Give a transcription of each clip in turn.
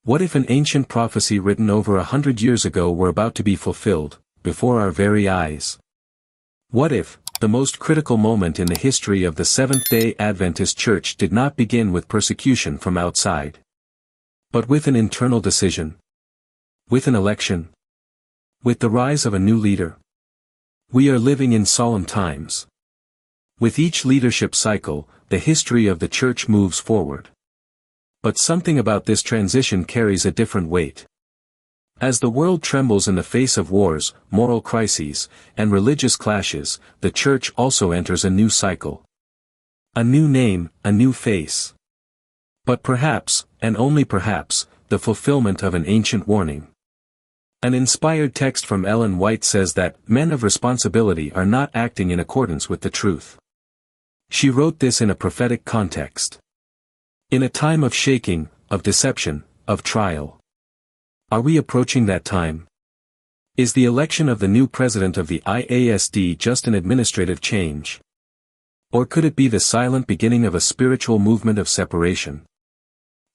What if an ancient prophecy written over 100 years ago were about to be fulfilled, before our very eyes? What if, the most critical moment in the history of the Seventh-day Adventist Church did not begin with persecution from outside, but with an internal decision? With an election? With the rise of a new leader? We are living in solemn times. With each leadership cycle, the history of the Church moves forward. But something about this transition carries a different weight. As the world trembles in the face of wars, moral crises, and religious clashes, the Church also enters a new cycle. A new name, a new face. But perhaps, and only perhaps, the fulfillment of an ancient warning. An inspired text from Ellen White says that men of responsibility are not acting in accordance with the truth. She wrote this in a prophetic context. In a time of shaking, of deception, of trial. Are we approaching that time? Is the election of the new president of the IASD just an administrative change? Or could it be the silent beginning of a spiritual movement of separation?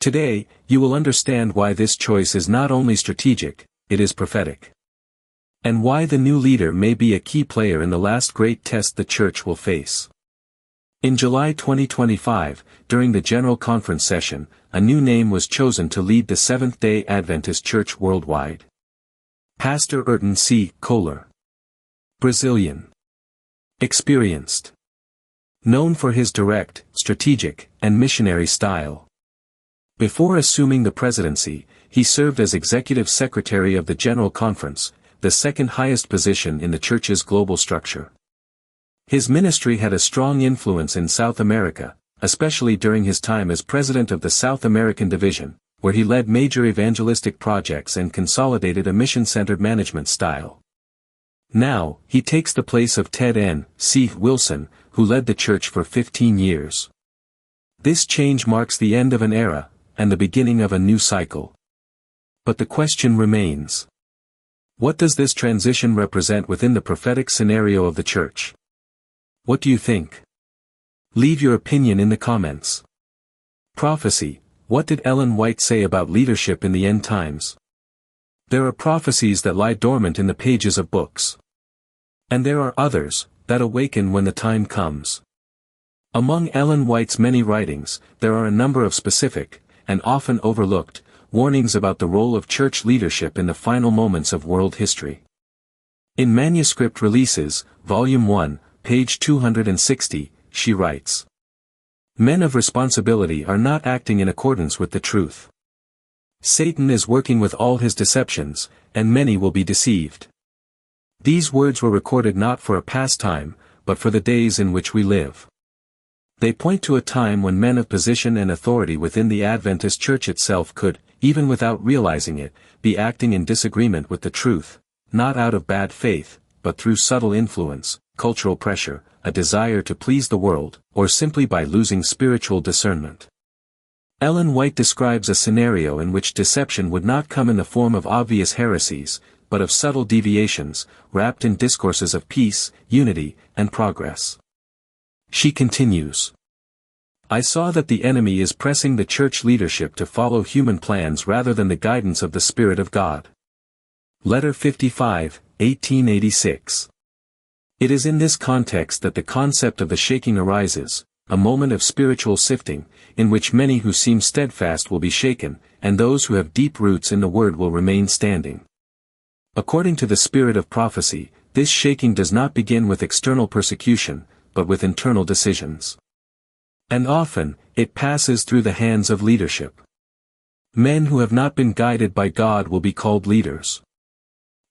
Today, you will understand why this choice is not only strategic, it is prophetic. And why the new leader may be a key player in the last great test the Church will face. In July 2025, during the General Conference session, a new name was chosen to lead the Seventh-day Adventist Church worldwide. Pastor Urton C. Kohler. Brazilian. Experienced. Known for his direct, strategic, and missionary style. Before assuming the presidency, he served as Executive Secretary of the General Conference, the second highest position in the Church's global structure. His ministry had a strong influence in South America, especially during his time as president of the South American Division, where he led major evangelistic projects and consolidated a mission-centered management style. Now, he takes the place of Ted N. C. Wilson, who led the Church for 15 years. This change marks the end of an era, and the beginning of a new cycle. But the question remains. What does this transition represent within the prophetic scenario of the Church? What do you think? Leave your opinion in the comments. Prophecy. What did Ellen White say about leadership in the end times? There are prophecies that lie dormant in the pages of books. And there are others, that awaken when the time comes. Among Ellen White's many writings, there are a number of specific, and often overlooked, warnings about the role of church leadership in the final moments of world history. In Manuscript Releases, Volume 1, page 260, she writes, "Men of responsibility are not acting in accordance with the truth. Satan is working with all his deceptions, and many will be deceived." These words were recorded not for a past time, but for the days in which we live. They point to a time when men of position and authority within the Adventist Church itself could, even without realizing it, be acting in disagreement with the truth, not out of bad faith, but through subtle influence, cultural pressure, a desire to please the world, or simply by losing spiritual discernment. Ellen White describes a scenario in which deception would not come in the form of obvious heresies, but of subtle deviations, wrapped in discourses of peace, unity, and progress. She continues, "I saw that the enemy is pressing the church leadership to follow human plans rather than the guidance of the Spirit of God." Letter 55, 1886. It is in this context that the concept of the shaking arises, a moment of spiritual sifting, in which many who seem steadfast will be shaken, and those who have deep roots in the Word will remain standing. According to the spirit of prophecy, this shaking does not begin with external persecution, but with internal decisions. And often, it passes through the hands of leadership. Men who have not been guided by God will be called leaders.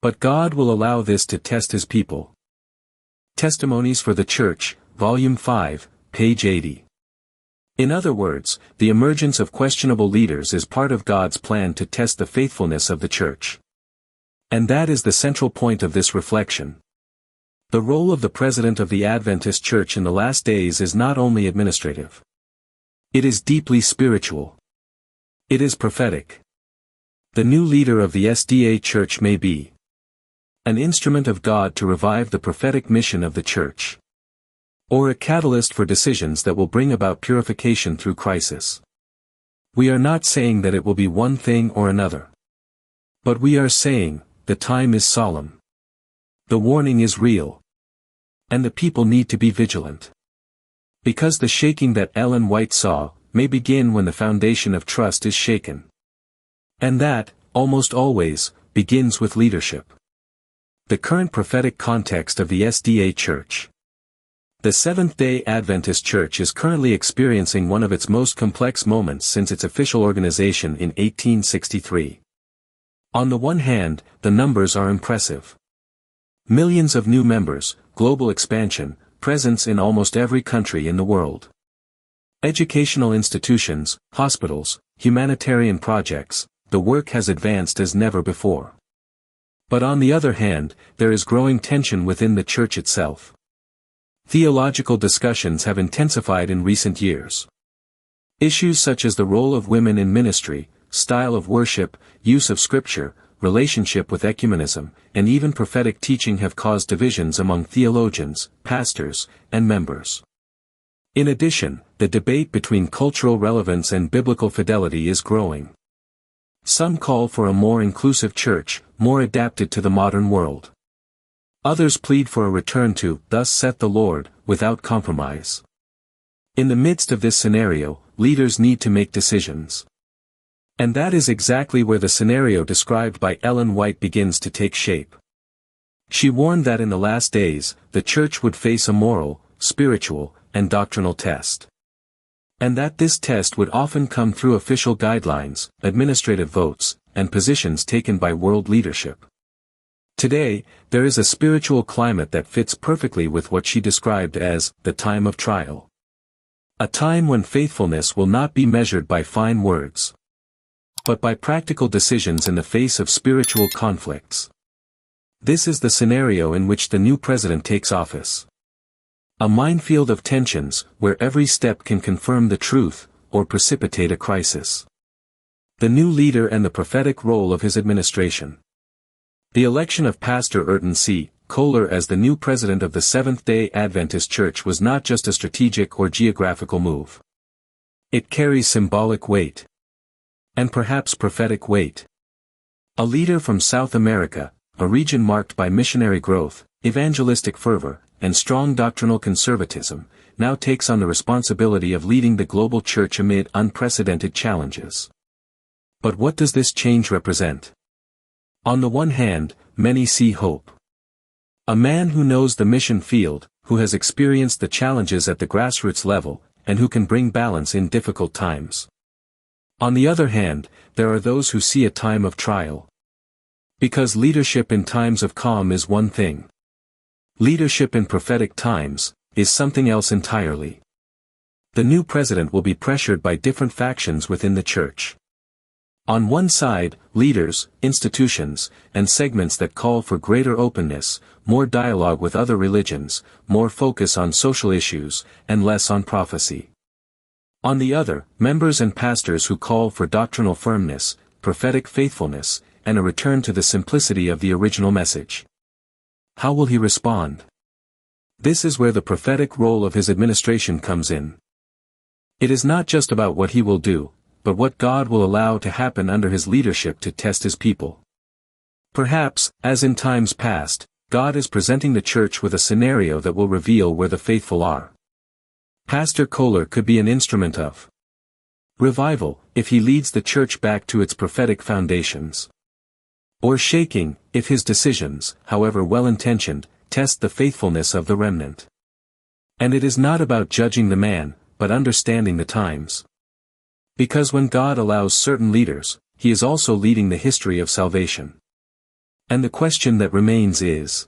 But God will allow this to test His people. Testimonies for the Church, Volume 5, page 80. In other words, the emergence of questionable leaders is part of God's plan to test the faithfulness of the Church. And that is the central point of this reflection. The role of the President of the Adventist Church in the last days is not only administrative. It is deeply spiritual. It is prophetic. The new leader of the SDA Church may be an instrument of God to revive the prophetic mission of the Church, or a catalyst for decisions that will bring about purification through crisis. We are not saying that it will be one thing or another. But we are saying, the time is solemn. The warning is real. And the people need to be vigilant. Because the shaking that Ellen White saw, may begin when the foundation of trust is shaken. And that, almost always, begins with leadership. The current prophetic context of the SDA Church. The Seventh-day Adventist Church is currently experiencing one of its most complex moments since its official organization in 1863. On the one hand, the numbers are impressive. Millions of new members, global expansion, presence in almost every country in the world. Educational institutions, hospitals, humanitarian projects, the work has advanced as never before. But on the other hand, there is growing tension within the church itself. Theological discussions have intensified in recent years. Issues such as the role of women in ministry, style of worship, use of scripture, relationship with ecumenism, and even prophetic teaching have caused divisions among theologians, pastors, and members. In addition, the debate between cultural relevance and biblical fidelity is growing. Some call for a more inclusive church, more adapted to the modern world. Others plead for a return to, "Thus saith the Lord," without compromise. In the midst of this scenario, leaders need to make decisions. And that is exactly where the scenario described by Ellen White begins to take shape. She warned that in the last days, the church would face a moral, spiritual, and doctrinal test. And that this test would often come through official guidelines, administrative votes, and positions taken by world leadership. Today, there is a spiritual climate that fits perfectly with what she described as the time of trial. A time when faithfulness will not be measured by fine words, but by practical decisions in the face of spiritual conflicts. This is the scenario in which the new president takes office. A minefield of tensions, where every step can confirm the truth, or precipitate a crisis. The new leader and the prophetic role of his administration. The election of Pastor Urton C. Kohler as the new president of the Seventh-day Adventist Church was not just a strategic or geographical move. It carries symbolic weight. And perhaps prophetic weight. A leader from South America, a region marked by missionary growth, evangelistic fervor, and strong doctrinal conservatism, now takes on the responsibility of leading the global church amid unprecedented challenges. But what does this change represent? On the one hand, many see hope. A man who knows the mission field, who has experienced the challenges at the grassroots level, and who can bring balance in difficult times. On the other hand, there are those who see a time of trial. Because leadership in times of calm is one thing. Leadership in prophetic times is something else entirely. The new president will be pressured by different factions within the church. On one side, leaders, institutions, and segments that call for greater openness, more dialogue with other religions, more focus on social issues, and less on prophecy. On the other, members and pastors who call for doctrinal firmness, prophetic faithfulness, and a return to the simplicity of the original message. How will he respond? This is where the prophetic role of his administration comes in. It is not just about what he will do, but what God will allow to happen under his leadership to test his people. Perhaps, as in times past, God is presenting the church with a scenario that will reveal where the faithful are. Pastor Kohler could be an instrument of revival, if he leads the church back to its prophetic foundations. Or shaking, if his decisions, however well-intentioned, test the faithfulness of the remnant. And it is not about judging the man, but understanding the times. Because when God allows certain leaders, he is also leading the history of salvation. And the question that remains is,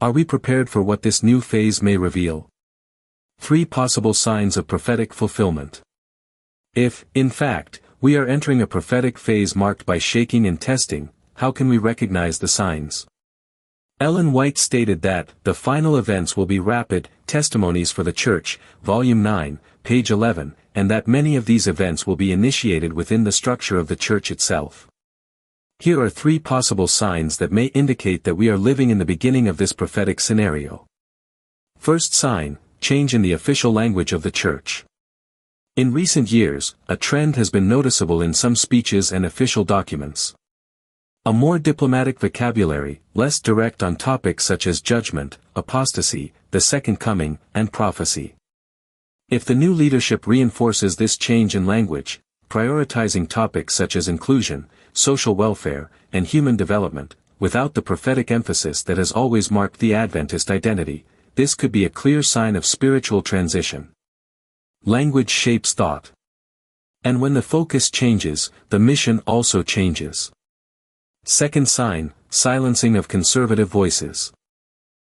are we prepared for what this new phase may reveal? 3 possible signs of prophetic fulfillment. If, in fact, we are entering a prophetic phase marked by shaking and testing, how can we recognize the signs? Ellen White stated that, the final events will be rapid, Testimonies for the Church, Volume 9, page 11, and that many of these events will be initiated within the structure of the church itself. Here are 3 possible signs that may indicate that we are living in the beginning of this prophetic scenario. First sign, change in the official language of the church. In recent years, a trend has been noticeable in some speeches and official documents. A more diplomatic vocabulary, less direct on topics such as judgment, apostasy, the second coming, and prophecy. If the new leadership reinforces this change in language, prioritizing topics such as inclusion, social welfare, and human development, without the prophetic emphasis that has always marked the Adventist identity, this could be a clear sign of spiritual transition. Language shapes thought. And when the focus changes, the mission also changes. Second sign, silencing of conservative voices.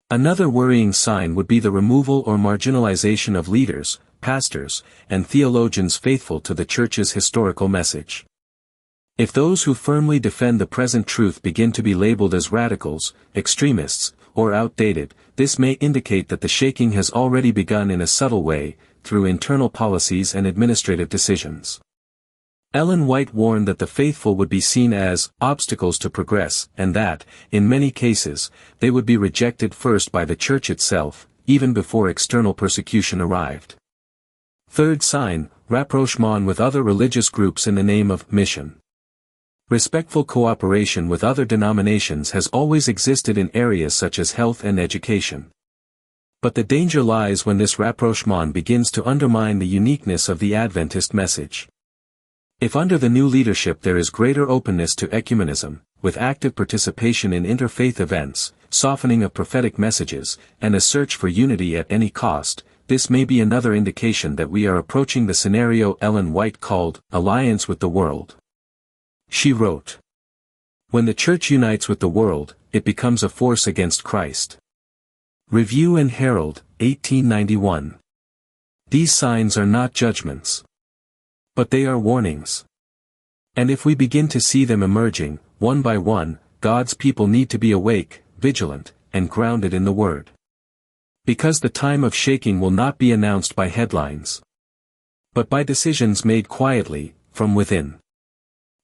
Another worrying sign would be the removal or marginalization of leaders, pastors, and theologians faithful to the Church's historical message. If those who firmly defend the present truth begin to be labeled as radicals, extremists, or outdated, this may indicate that the shaking has already begun in a subtle way, through internal policies and administrative decisions. Ellen White warned that the faithful would be seen as obstacles to progress, and that, in many cases, they would be rejected first by the Church itself, even before external persecution arrived. Third sign, rapprochement with other religious groups in the name of mission. Respectful cooperation with other denominations has always existed in areas such as health and education. But the danger lies when this rapprochement begins to undermine the uniqueness of the Adventist message. If under the new leadership there is greater openness to ecumenism, with active participation in interfaith events, softening of prophetic messages, and a search for unity at any cost, this may be another indication that we are approaching the scenario Ellen White called, alliance with the world. She wrote, "When the Church unites with the world, it becomes a force against Christ." Review and Herald, 1891. These signs are not judgments. But they are warnings. And if we begin to see them emerging, one by one, God's people need to be awake, vigilant, and grounded in the Word. Because the time of shaking will not be announced by headlines, but by decisions made quietly, from within.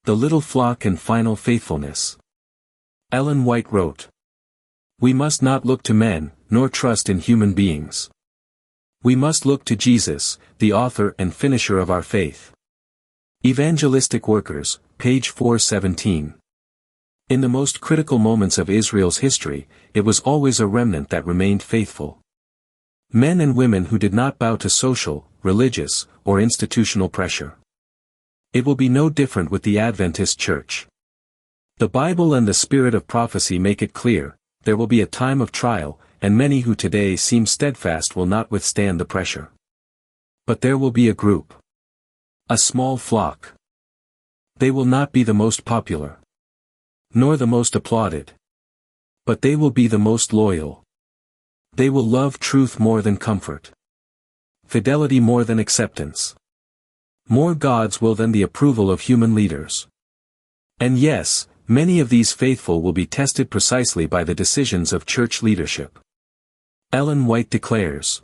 The little flock and final faithfulness. Ellen White wrote, "We must not look to men, nor trust in human beings. We must look to Jesus, the author and finisher of our faith." Evangelistic Workers, page 417. In the most critical moments of Israel's history, it was always a remnant that remained faithful. Men and women who did not bow to social, religious, or institutional pressure. It will be no different with the Adventist Church. The Bible and the spirit of prophecy make it clear, there will be a time of trial, and many who today seem steadfast will not withstand the pressure. But there will be a group. A small flock. They will not be the most popular, nor the most applauded. But they will be the most loyal. They will love truth more than comfort. Fidelity more than acceptance. More God's will than the approval of human leaders. And yes, many of these faithful will be tested precisely by the decisions of church leadership. Ellen White declares,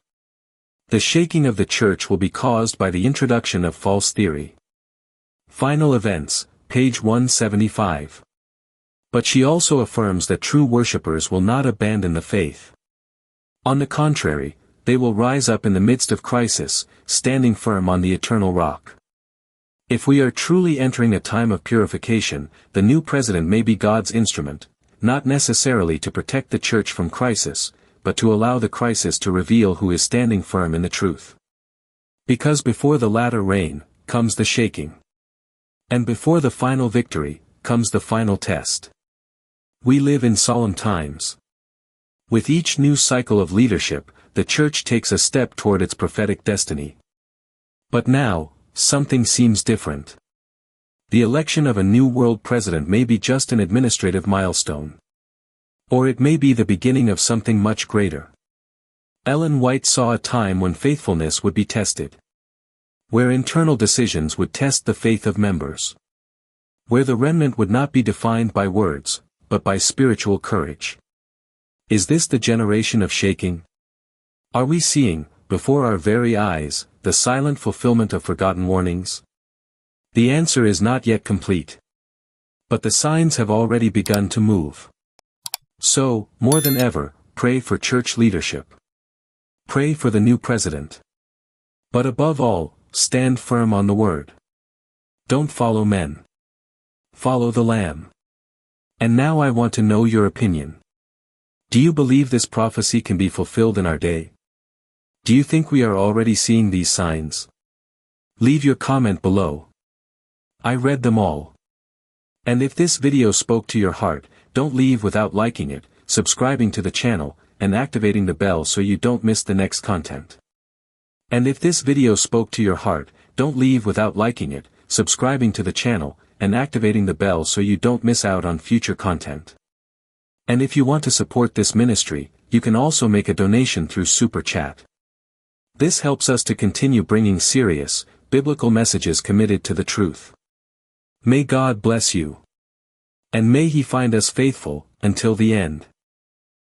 "The shaking of the church will be caused by the introduction of false theory." Final Events, page 175. But she also affirms that true worshippers will not abandon the faith. On the contrary, they will rise up in the midst of crisis, standing firm on the eternal rock. If we are truly entering a time of purification, the new president may be God's instrument, not necessarily to protect the church from crisis, but to allow the crisis to reveal who is standing firm in the truth. Because before the latter rain, comes the shaking. And before the final victory, comes the final test. We live in solemn times. With each new cycle of leadership, the church takes a step toward its prophetic destiny. But now, something seems different. The election of a new world president may be just an administrative milestone. Or it may be the beginning of something much greater. Ellen White saw a time when faithfulness would be tested. Where internal decisions would test the faith of members. Where the remnant would not be defined by words, but by spiritual courage. Is this the generation of shaking? Are we seeing, before our very eyes, the silent fulfillment of forgotten warnings? The answer is not yet complete. But the signs have already begun to move. So, more than ever, pray for church leadership. Pray for the new president. But above all, stand firm on the word. Don't follow men. Follow the Lamb. And now I want to know your opinion. Do you believe this prophecy can be fulfilled in our day? Do you think we are already seeing these signs? Leave your comment below. I read them all. And if this video spoke to your heart, don't leave without liking it, subscribing to the channel, and activating the bell so you don't miss the next content. And if this video spoke to your heart, don't leave without liking it, subscribing to the channel, and activating the bell so you don't miss out on future content. And if you want to support this ministry, you can also make a donation through Super Chat. This helps us to continue bringing serious, biblical messages committed to the truth. May God bless you. And may He find us faithful, until the end.